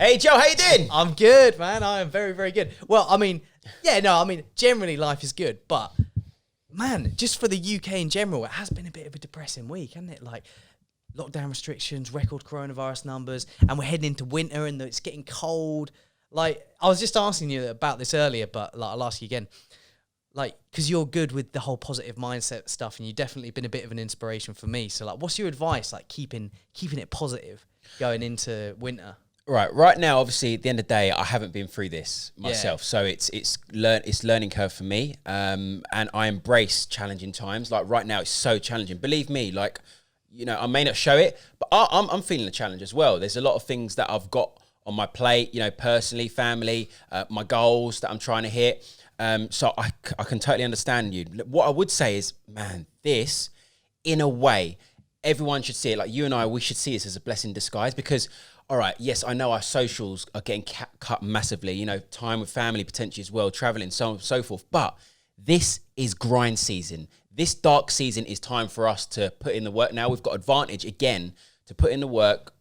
Hey, Joe, how you doing? I'm good, man. I am very, very good. Well, generally life is good, but man, just for the UK in general, it has been a bit of a depressing week, hasn't it? Like lockdown restrictions, record coronavirus numbers, and we're heading into winter and it's getting cold. Like, I was just asking you about this earlier, but like, I'll ask you again. Like, because you're good with the whole positive mindset stuff, and you've definitely been a bit of an inspiration for me. So, like, what's your advice, like, keeping it positive going into winter? Right now, obviously, at the end of the day, I haven't been through this myself, so it's learning curve for me, and I embrace challenging times. Like right now, it's so challenging. Believe me, like, you know, I may not show it, but I'm feeling the challenge as well. There's a lot of things that I've got on my plate, you know, personally, family, my goals that I'm trying to hit. So I can totally understand you. What I would say is, man, this, in a way, everyone should see it. Like you and I, we should see this as a blessing in disguise because, all right, yes, I know our socials are getting cut massively, you know, time with family potentially as well, traveling, so on and so forth. But this is grind season. This dark season is time for us to put in the work. Now we've got advantage again to put in the work.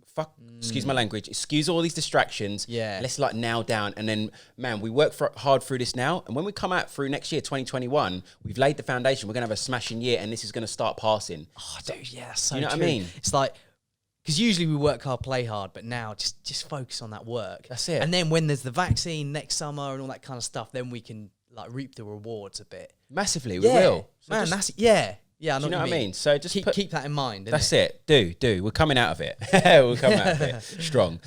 Excuse my language. Excuse all these distractions. Yeah. Let's like nail down. And then, man, we work hard through this now. And when we come out through next year, 2021, we've laid the foundation. We're going to have a smashing year and this is going to start passing. Oh, dude, yeah, so you know true. what I mean? It's like, because usually we work hard, play hard, but now just focus on that work. That's it. And then when there's the vaccine next summer and all that kind of stuff, then we can like reap the rewards a bit. Massively, we will. So man, Yeah, I know you know what I mean? So just keep that in mind. That's it. Do. We're coming out of it. We're coming out of it strong.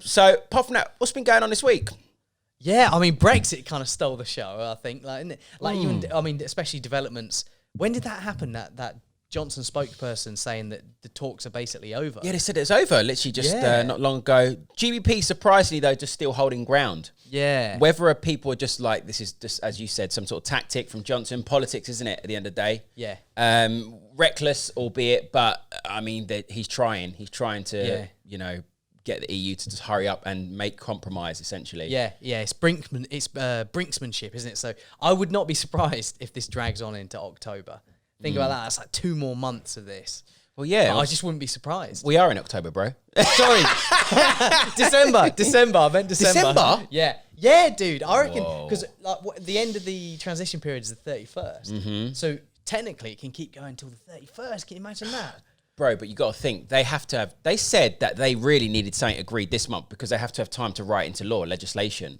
So apart from that, what's been going on this week? Yeah, I mean, Brexit kind of stole the show, I think. Like, isn't it? Like especially developments. When did that happen? That Johnson spokesperson saying that the talks are basically over. Yeah, they said it's over. Literally just not long ago. GBP, surprisingly though, just still holding ground. Yeah. Whether people are just like, this is just, as you said, some sort of tactic from Johnson. Politics, isn't it, at the end of the day? Yeah. Reckless, albeit, but I mean, he's trying. He's trying to, you know, get the EU to just hurry up and make compromise, essentially. Yeah. It's brinksmanship, isn't it? So I would not be surprised if this drags on into October. Think about that. It's like 2 more months of this. Well, yeah. I just wouldn't be surprised. We are in October, bro. Sorry. December. I meant December. December? Yeah, dude. I reckon, because like, the end of the transition period is the 31st. Mm-hmm. So technically it can keep going until the 31st. Can you imagine that? Bro, but you got to think, they said that they really needed something agreed this month because they have to have time to write into law, legislation.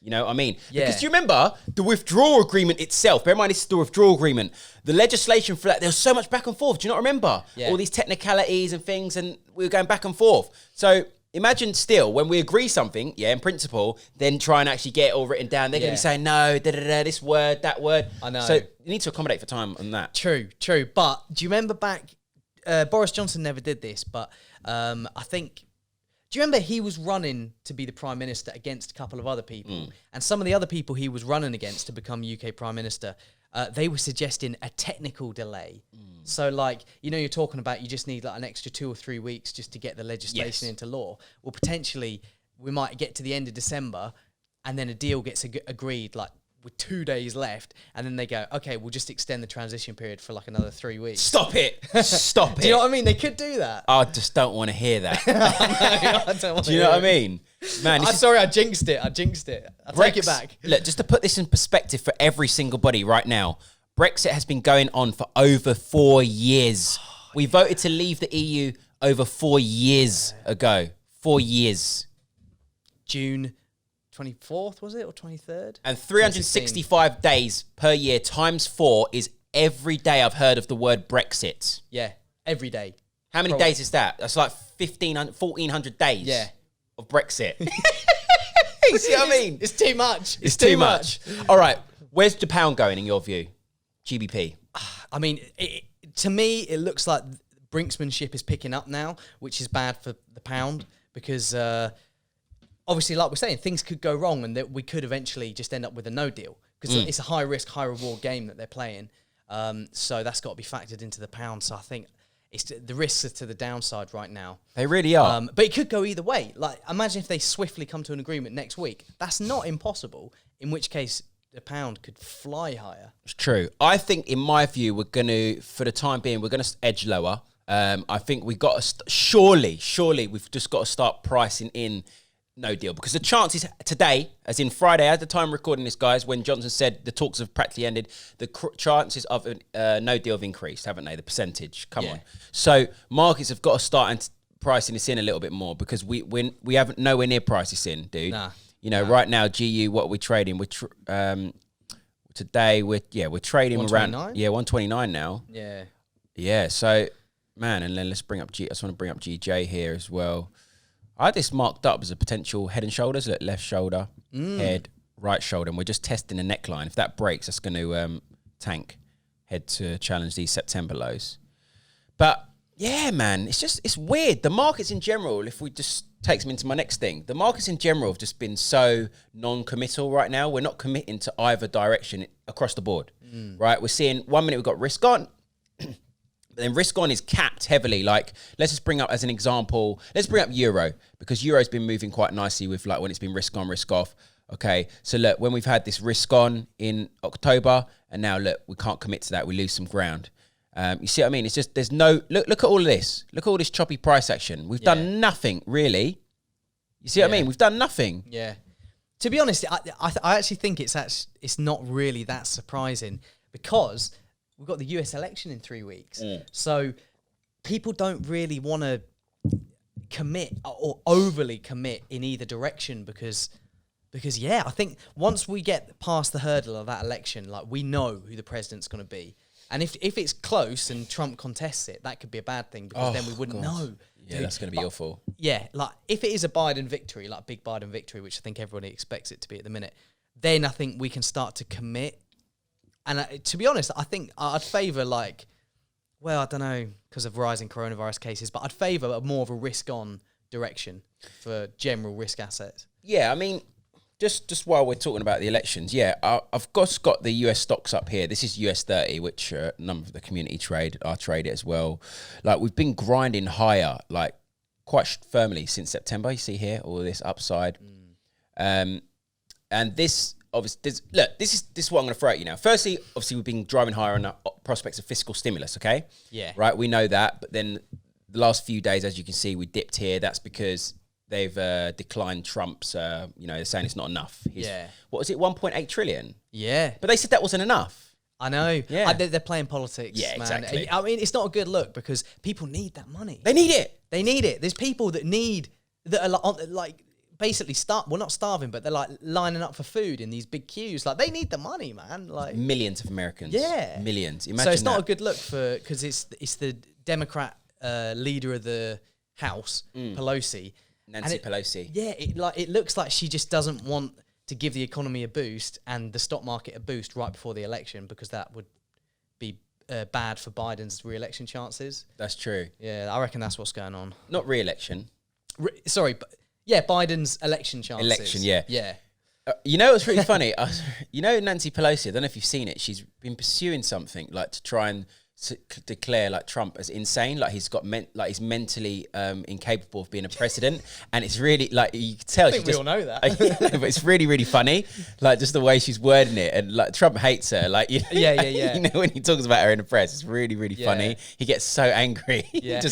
You know what I mean? Yeah. Because do you remember the withdrawal agreement itself? Bear in mind, this is the withdrawal agreement. The legislation for that, there was so much back and forth. Do you not remember? Yeah. All these technicalities and things, and we were going back and forth. So imagine still, when we agree something, in principle, then try and actually get it all written down. They're going to be saying, no, this word, that word. I know. So you need to accommodate for time on that. True. But do you remember back, Boris Johnson never did this, but I think... Do you remember he was running to be the Prime Minister against a couple of other people? And some of the other people he was running against to become UK Prime Minister, they were suggesting a technical delay. So, like, you know, you're talking about you just need like an extra 2 or 3 weeks just to get the legislation into law. Well, potentially we might get to the end of December and then a deal gets agreed, like, with 2 days left, and then they go, okay, we'll just extend the transition period for like another 3 weeks. Stop it. Do you know what I mean? They could do that. I just don't want to hear that. I don't Do you know what I mean? Man, I'm sorry, I jinxed it. I'll take it back. Look, just to put this in perspective for every single body right now, Brexit has been going on for over 4 years. We voted to leave the EU over 4 years ago. 4 years. June 24th, was it? Or 23rd? And 365 days per year times 4 is every day I've heard of the word Brexit. Yeah, every day. How many days is that? That's like 1,400 days of Brexit. You see what I mean? It's too much. It's too much. All right, where's the pound going in your view? GBP? I mean, to me, it looks like brinksmanship is picking up now, which is bad for the pound because... obviously, like we're saying, things could go wrong and that we could eventually just end up with a no deal because it's a high risk, high reward game that they're playing. So that's got to be factored into the pound. So I think the risks are to the downside right now. They really are. But it could go either way. Like, imagine if they swiftly come to an agreement next week. That's not impossible, in which case the pound could fly higher. It's true. I think, in my view, we're going to, for the time being, we're going to edge lower. I think we got to, surely, we've just got to start pricing in no deal, because the chances today, as in Friday, at the time recording this, guys, when Johnson said the talks have practically ended, the chances of a no deal have increased, haven't they? The percentage, come on. So markets have got to start pricing this in a little bit more, because we haven't nowhere near price this in, dude. Nah. You know, right now, GU, what are we trading? Today we're trading around 129 now. Yeah. So man, and then let's bring up I just want to bring up GJ here as well. I had this marked up as a potential head and shoulders. Look, left shoulder, head, right shoulder, and we're just testing the neckline. If that breaks, that's going to tank, head to challenge these September lows. But yeah, man, it's weird. The markets in general, if we just takes me into my next thing, the markets in general have just been so non-committal right now. We're not committing to either direction across the board, right? We're seeing 1 minute we've got risk on. Then risk on is capped heavily. Like, let's just bring up as an example, let's bring up Euro, because Euro's been moving quite nicely with like when it's been risk on, risk off. Okay, so look, when we've had this risk on in October, and now look, we can't commit to that, we lose some ground. You see what I mean? It's just, there's no, look at all of this. Look at all this choppy price action. We've done nothing, really. You see what I mean? We've done nothing. Yeah. To be honest, I actually think it's not really that surprising, because we've got the US election in 3 weeks. So people don't really want to commit or overly commit in either direction, because I think once we get past the hurdle of that election, like, we know who the president's going to be. And if it's close and Trump contests it, that could be a bad thing, because then we wouldn't know. Yeah, dude, that's going to be awful. Yeah, like, if it is a Biden victory, like big Biden victory, which I think everybody expects it to be at the minute, then I think we can start to commit. And to be honest, I think I'd favour, like, well, I don't know, because of rising coronavirus cases, but I'd favour more of a risk-on direction for general risk assets. Yeah, I mean, just while we're talking about the elections, I've got the US stocks up here. This is US 30, which a number of the community trade it as well. Like, we've been grinding higher, like, quite firmly since September. You see here, all this upside. And this... Obviously, this is what I'm going to throw at you now. Firstly, obviously, we've been driving higher on the prospects of fiscal stimulus, okay? Yeah. Right, we know that. But then the last few days, as you can see, we dipped here. That's because they've declined Trump's, they're saying it's not enough. What was it, 1.8 trillion? Yeah. But they said that wasn't enough. I know. Yeah. They're playing politics, man. Exactly. I mean, it's not a good look, because people need that money. They need it. There's people that are like basically not starving, but they're like lining up for food in these big queues. Like, they need the money, man. Like, millions of Americans. Yeah. Millions. Imagine so it's that. not a good look because it's the Democrat leader of the House, Pelosi. Nancy Pelosi. Yeah, it looks like she just doesn't want to give the economy a boost and the stock market a boost right before the election, because that would be bad for Biden's re-election chances. That's true. Yeah, I reckon that's what's going on. Not re-election. Sorry, but yeah, Biden's election chances. Election, yeah. Yeah. You know what's really funny? Nancy Pelosi, I don't know if you've seen it, she's been pursuing something like to try and declare like Trump as insane, like he's mentally incapable of being a president, and it's really like, you can tell. I think we all know that. But it's really, really funny, like just the way she's wording it, and like Trump hates her, like yeah. You know, when he talks about her in the press, it's really, really funny. He gets so angry. Yeah.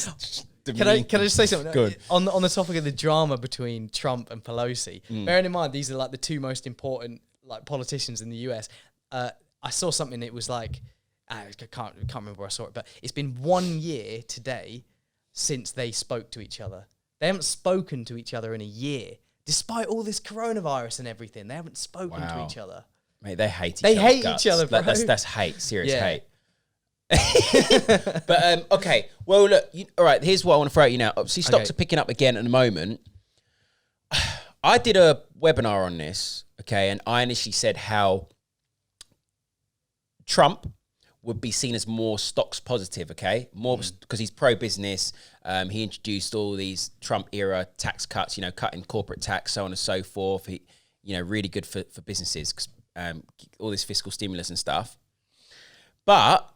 Can I just say something? On the topic of the drama between Trump and Pelosi, bearing in mind these are like the two most important like politicians in the US, I saw something that was like, I can't remember where I saw it, but it's been 1 year today since they spoke to each other. They haven't spoken to each other in a year, despite all this coronavirus and everything. They haven't spoken to each other. Mate, they hate each other. They hate each other, bro. That's hate, serious hate. But okay, well look, all right, here's what I want to throw at you now. Obviously stocks are picking up again at the moment. I did a webinar on this, okay, and I initially said how Trump would be seen as more stocks positive, okay, more because he's pro-business. He introduced all these Trump era tax cuts, cutting corporate tax, so on and so forth. He, really good for businesses, because all this fiscal stimulus and stuff. But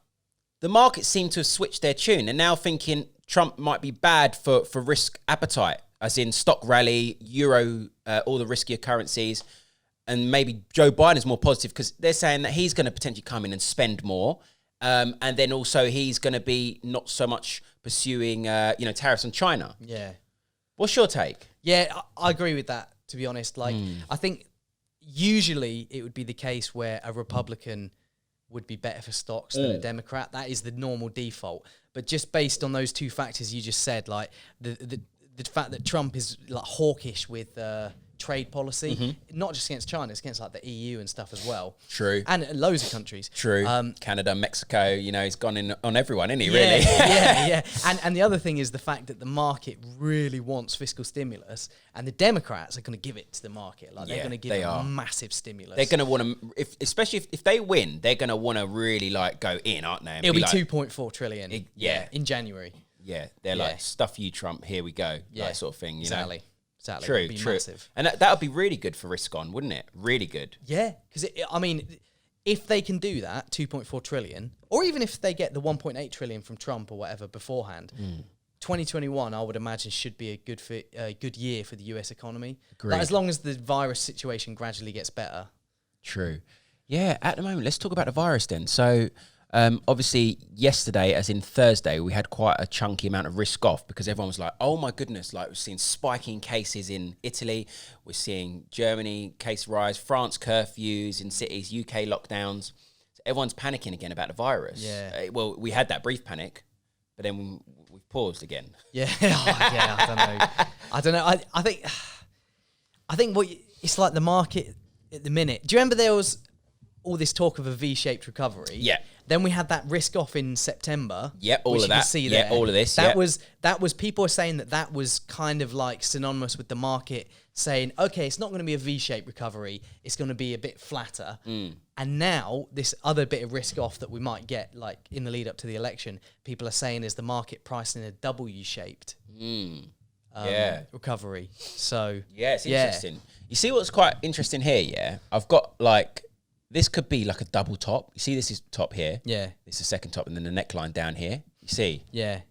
the markets seem to have switched their tune and now thinking Trump might be bad for risk appetite, as in stock rally, euro, all the riskier currencies. And maybe Joe Biden is more positive because they're saying that he's going to potentially come in and spend more. And then also he's going to be not so much pursuing, tariffs on China. Yeah. What's your take? Yeah, I agree with that to be honest. Like, I think usually it would be the case where a Republican would be better for stocks than a Democrat. That is the normal default. But just based on those two factors you just said, like the fact that Trump is like hawkish with trade policy, not just against China, it's against like the EU and stuff as well. True. And loads of countries. True. Canada, Mexico, you know, he's gone in on everyone, isn't he, Yeah, really? yeah. And the other thing is the fact that the market really wants fiscal stimulus, and the Democrats are going to give it to the market. Like, they're going to give it a massive stimulus. They're going to want to, especially if they win, they're going to want to really like go in, aren't they? And It'll be like, 2.4 trillion in January. Yeah, they're like, stuff you, Trump, here we go, that sort of thing, you know? Exactly. True, It'd be true. massive. And that would be really good for risk on, wouldn't it? Really good. Yeah, because, I mean, if they can do that, 2.4 trillion, or even if they get the 1.8 trillion from Trump or whatever beforehand, 2021, I would imagine, should be a good year for the US economy. Like, as long as the virus situation gradually gets better. True. Yeah, at the moment, let's talk about the virus then. So, obviously, yesterday, as in Thursday, we had quite a chunky amount of risk off because everyone was like, oh my goodness, like we're seeing spiking cases in Italy, we're seeing Germany case rise, France curfews in cities, UK lockdowns. So everyone's panicking again about the virus. Yeah. Well, we had that brief panic, but then we've paused again. Yeah, I don't know. I think it's like the market at the minute. Do you remember there was all this talk of a V-shaped recovery? Yeah. Then we had that risk off in September. Yeah, all of that. See yeah, there. all of this. That was people are saying that was kind of like synonymous with the market saying, okay, it's not going to be a V-shaped recovery. It's going to be a bit flatter. And now this other bit of risk off that we might get, like in the lead up to the election, people are saying is the market pricing a W-shaped recovery. So yeah, it's interesting. You see what's quite interesting here? Yeah, I've got like. This could be like a double top. You see this is top here. Yeah. This is second top and then the neckline down here. You see? Yeah.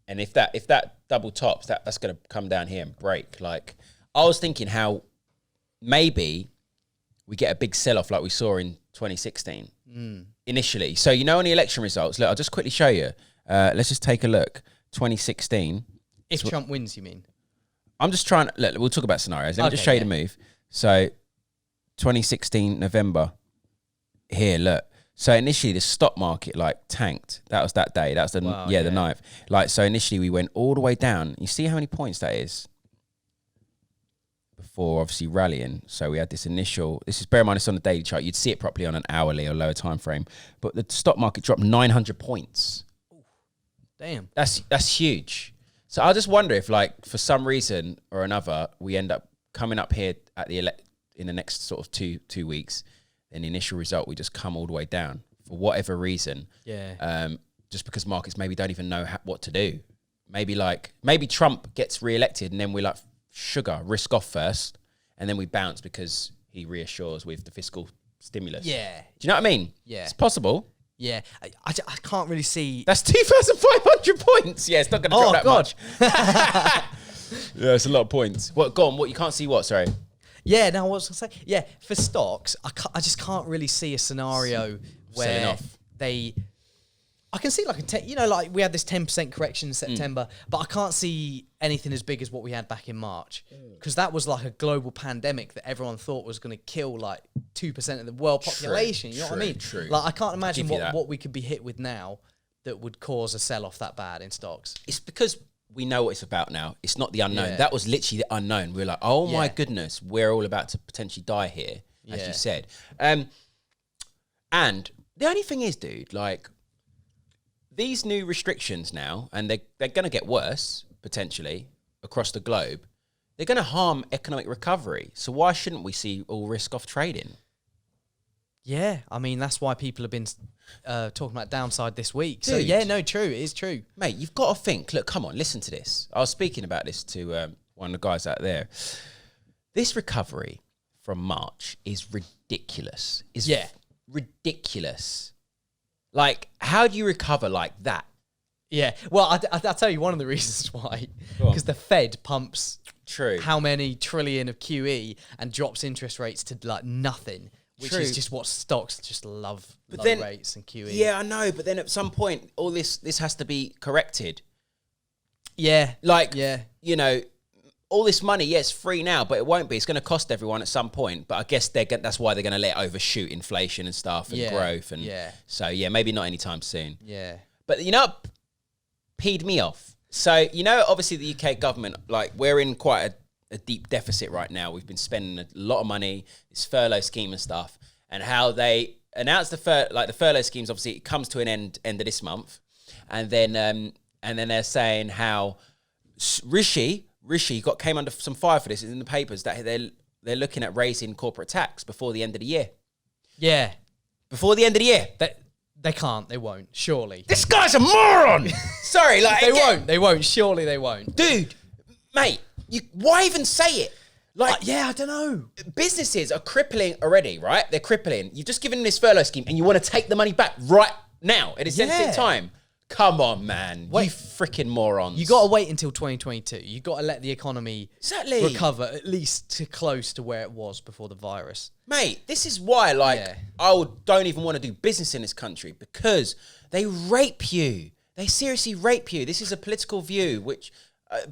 And if that double tops, that's going to come down here and break. Like, I was thinking how maybe we get a big sell-off like we saw in 2016 initially. So, you know, on the election results, look, I'll just quickly show you. Let's just take a look. 2016. If Trump wins, you mean? I'm just trying to, look, we'll talk about scenarios. Let me just show you the move. So, 2016 November here, look. So initially the stock market like tanked. That was that day. That was the the 9th. Like, so initially we went all the way down. You see how many points that is? Before obviously rallying. So we had this initial, this is, bear in mind it's on the daily chart. You'd see it properly on an hourly or lower time frame. But the stock market dropped 900 points. Damn. That's huge. So I just wonder if like for some reason or another we end up coming up here at the in the next sort of two weeks, then the initial result, we just come all the way down for whatever reason. Yeah. Just because markets maybe don't even know what to do. Maybe Trump gets re-elected and then we like risk off first, and then we bounce because he reassures with the fiscal stimulus. Yeah. Do you know what I mean? Yeah. It's possible. Yeah. I can't really see. That's 2,500 points. Yeah, it's not going to drop that much. Yeah, it's a lot of points. What? Go on. What? You can't see what? Sorry. Yeah, no, what was I say? Yeah, for stocks, I just can't really see a scenario where I can see like like we had this 10% correction in September, but I can't see anything as big as what we had back in March, because that was like a global pandemic that everyone thought was going to kill like 2% of the world population. You know what I mean? True. Like, I can't imagine what we could be hit with now that would cause a sell-off that bad in stocks. It's because we know what it's about now. It's not the unknown. Yeah. That was literally the unknown. We're like, oh my goodness, we're all about to potentially die here, as you said. And the only thing is, dude, like these new restrictions now, and they're going to get worse potentially across the globe. They're going to harm economic recovery. So why shouldn't we see all risk-off trading? Yeah, I mean, that's why people have been talking about downside this week. Dude. So, yeah, no, true. It is true. Mate, you've got to think. Look, come on, listen to this. I was speaking about this to one of the guys out there. This recovery from March is ridiculous. Ridiculous. Like, how do you recover like that? Yeah, well, I'll tell you one of the reasons why. Because the Fed pumps how many trillion of QE and drops interest rates to like nothing. Which is just what stocks just love, low rates and QE. Yeah, I know, but then at some point, all this has to be corrected. Yeah. Like, you know, all this money, yeah, it's free now, but it won't be. It's going to cost everyone at some point. But I guess that's why they're going to let it overshoot inflation and stuff and growth. And so, yeah, maybe not anytime soon. Yeah. But, you know, peed me off. So, you know, obviously the UK government, like, we're in quite a deep deficit right now. We've been spending a lot of money, this furlough scheme and stuff, and how they announced the furlough schemes. Obviously, it comes to an end of this month. And then they're saying how Rishi came under some fire for this. It's in the papers that they're looking at raising corporate tax before the end of the year. Yeah. Before the end of the year. They can't. They won't. Surely. This guy's a moron. Sorry, like they won't. They won't. Surely they won't. Dude, mate, why even say it? Like, yeah, I don't know. Businesses are crippling already, right? They're crippling. You've just given them this furlough scheme, and you want to take the money back right now at a sensitive time. Come on, man. Wait, you freaking morons. You got to wait until 2022. You got to let the economy recover at least to close to where it was before the virus. Mate, this is why, don't even want to do business in this country, because they rape you. They seriously rape you. This is a political view,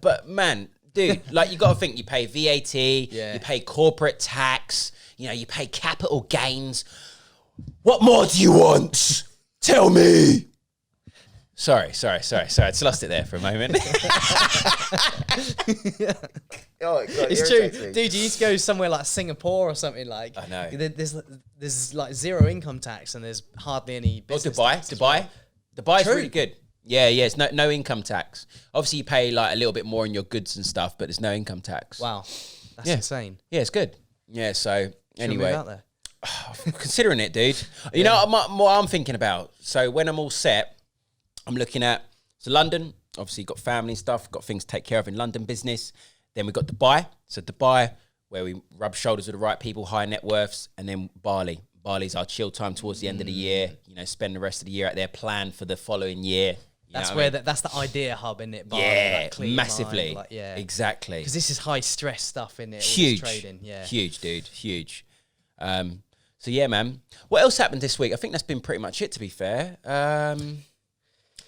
but man, dude, like, you got to think, you pay VAT, you pay corporate tax, you know, you pay capital gains. What more do you want? Tell me. Sorry. I just lost it there for a moment. Oh, God, it's true. Dude, you need to go somewhere like Singapore or something like. I know. There's like zero income tax and there's hardly any business tax. Dubai's really good. Yeah, it's no income tax. Obviously, you pay like a little bit more on your goods and stuff, but there's no income tax. Wow. That's insane. Yeah, it's good. Yeah, so anyway. Move out there? Considering it, dude. You know what I'm thinking about? So when I'm all set, I'm looking at, so London, obviously got family and stuff, got things to take care of in London business. Then we got Dubai. So Dubai, where we rub shoulders with the right people, high net worths. And then Bali. Bali's our chill time towards the end of the year. You know, spend the rest of the year out there, plan for the following year. That's that's the idea hub, isn't it? Bali, yeah, like massively. Mind, exactly. Because this is high stress stuff, isn't it? Huge. Trading. Yeah. Huge, dude. Huge. So yeah, man. What else happened this week? I think that's been pretty much it, to be fair.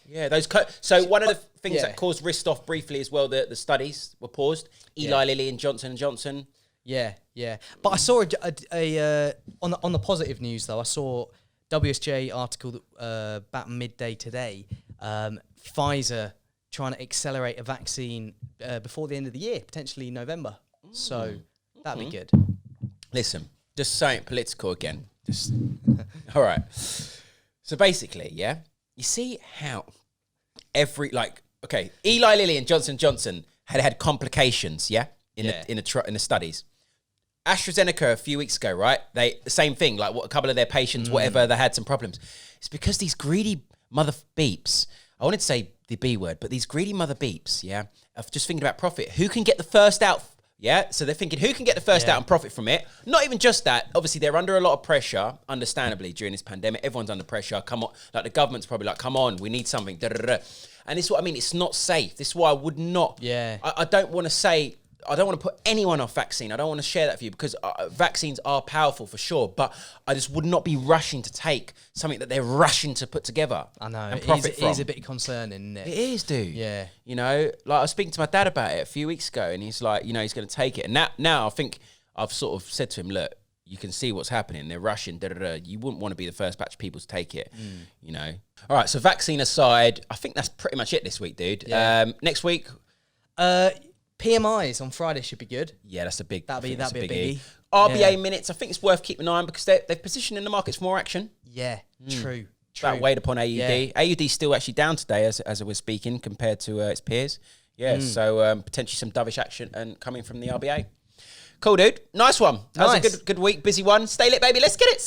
Yeah, so one of the things that caused risk off briefly as well, the studies were paused. Eli Lilly and Johnson & Johnson. Yeah. But I saw on the positive news though. I saw WSJ article about midday today. Pfizer trying to accelerate a vaccine before the end of the year, potentially November. So that'd be good. Listen, just something political again. All right. So basically, you see how Eli Lilly and Johnson & Johnson had complications, in the studies. AstraZeneca a few weeks ago, right? The same thing, like a couple of their patients, whatever, they had some problems. It's because these greedy mother beeps, I wanted to say the B word, but these greedy mother beeps, of just thinking about profit. Who can get the first out? Yeah, so they're thinking, who can get the first out and profit from it? Not even just that. Obviously, they're under a lot of pressure, understandably, during this pandemic. Everyone's under pressure. Come on. Like, the government's probably like, come on, we need something. And this is what I mean. It's not safe. This is why I would not. Yeah. I don't want to say, I don't want to put anyone off vaccine. I don't want to share that for you because vaccines are powerful for sure, but I just would not be rushing to take something that they're rushing to put together. I know. And profit from. It is a bit concerning, isn't it? It is, dude. Yeah. You know, like I was speaking to my dad about it a few weeks ago and he's like, you know, he's going to take it. And now I think I've sort of said to him, look, you can see what's happening. They're rushing, You wouldn't want to be the first batch of people to take it, you know. All right, so vaccine aside, I think that's pretty much it this week, dude. Yeah. Next week? PMIs on Friday should be good. Yeah, that's a big. That'd be a biggie. RBA minutes, I think it's worth keeping an eye on because they've positioned in the markets for more action. Yeah, true. That weighed upon AUD. Yeah. AUD's still actually down today as we're speaking compared to its peers. Yeah, so potentially some dovish action and coming from the RBA. Cool, dude. Nice one. That was a good week, busy one. Stay lit, baby. Let's get it.